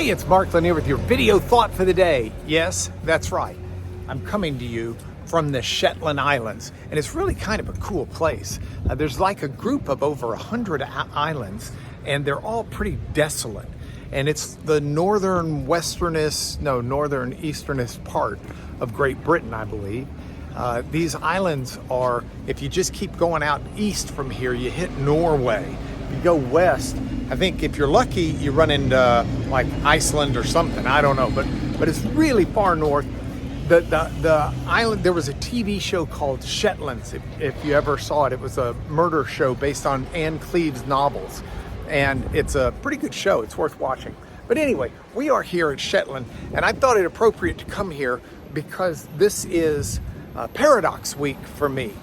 Hey, it's Mark Lanier with your video thought for the day. Yes, that's right. I'm coming to you from the Shetland Islands, and it's really kind of a cool place. There's like a group of over 100 islands, and they're all pretty desolate. And it's the northern easternest part of Great Britain, I believe. These islands are, if you just keep going out east from here, you hit Norway. If you go west, I think if you're lucky, you run into like Iceland or something. I don't know, but it's really far north. The island, there was a TV show called Shetlands, if you ever saw it. It was a murder show based on Anne Cleeve's novels. And it's a pretty good show. It's worth watching. But anyway, we are here at Shetland, and I thought it appropriate to come here because this is Paradox Week for me.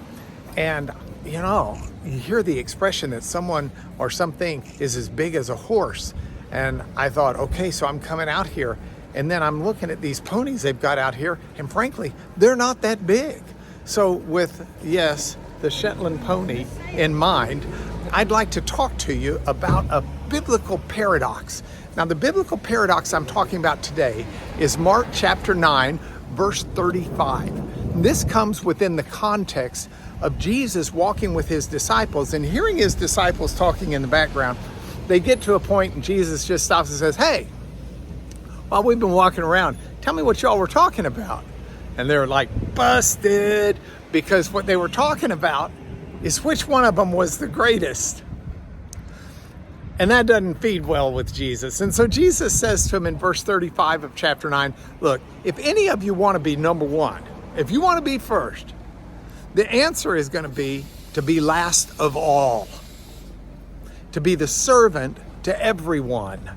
And you know, you hear the expression that someone or something is as big as a horse. And I thought, okay, so I'm coming out here, and then I'm looking at these ponies they've got out here, and frankly, they're not that big. So with, yes, the Shetland pony in mind, I'd like to talk to you about a biblical paradox. Now, the biblical paradox I'm talking about today is Mark chapter 9, verse 35. This comes within the context of Jesus walking with his disciples and hearing his disciples talking in the background. They get to a point and Jesus just stops and says, "Hey, while we've been walking around, tell me what y'all were talking about." And they're like, busted, because what they were talking about is which one of them was the greatest. And that doesn't feed well with Jesus. And so Jesus says to him in verse 35 of chapter 9, look, if any of you want to be number one, if you want to be first, the answer is going to be last of all, to be the servant to everyone.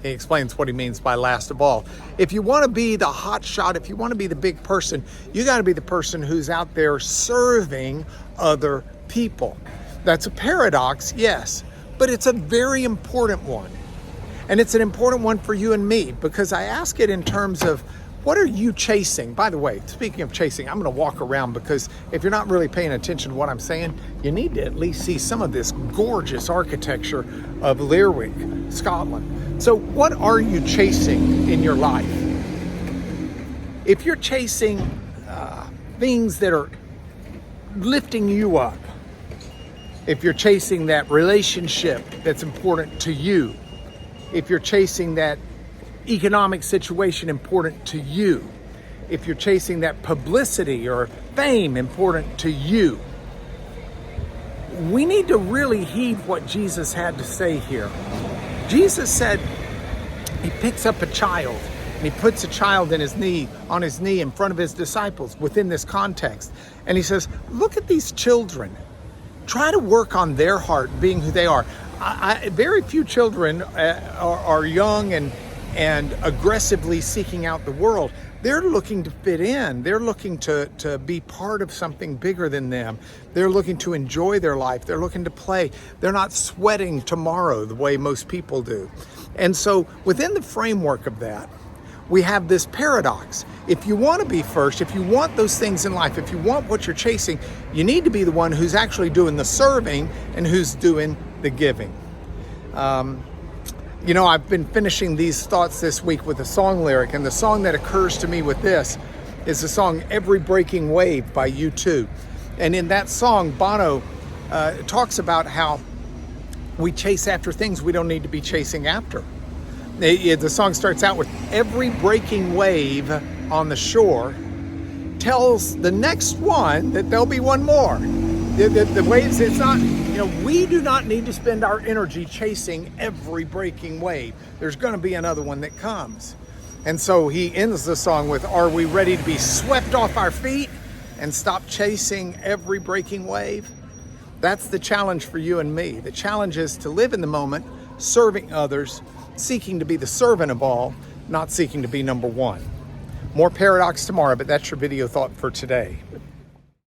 He explains what he means by last of all. If you want to be the hot shot, if you want to be the big person, you got to be the person who's out there serving other people. That's a paradox, yes, but it's a very important one. And it's an important one for you and me, because I ask it in terms of, what are you chasing? By the way, speaking of chasing, I'm going to walk around, because if you're not really paying attention to what I'm saying, you need to at least see some of this gorgeous architecture of Lerwick, Scotland. So what are you chasing in your life? If you're chasing things that are lifting you up, if you're chasing that relationship that's important to you, if you're chasing that economic situation important to you, if you're chasing that publicity or fame important to you, we need to really heed what Jesus had to say here. Jesus said he picks up a child and he puts a child on his knee in front of his disciples within this context. And he says, look at these children. Try to work on their heart being who they are. Very few children are young and aggressively seeking out the world. They're looking to fit in. They're looking to be part of something bigger than them. They're looking to enjoy their life. They're looking to play. They're not sweating tomorrow the way most people do. And so within the framework of that, we have this paradox. If you want to be first, if you want those things in life, if you want what you're chasing, you need to be the one who's actually doing the serving and who's doing the giving. You know, I've been finishing these thoughts this week with a song lyric, and the song that occurs to me with this is the song Every Breaking Wave by U2. And in that song, Bono talks about how we chase after things we don't need to be chasing after. The song starts out with, every breaking wave on the shore tells the next one that there'll be one more. The waves, it's not, you know, we do not need to spend our energy chasing every breaking wave. There's going to be another one that comes. And so he ends the song with, are we ready to be swept off our feet and stop chasing every breaking wave? That's the challenge for you and me. The challenge is to live in the moment, serving others, seeking to be the servant of all, not seeking to be number one. More paradox tomorrow, but that's your video thought for today.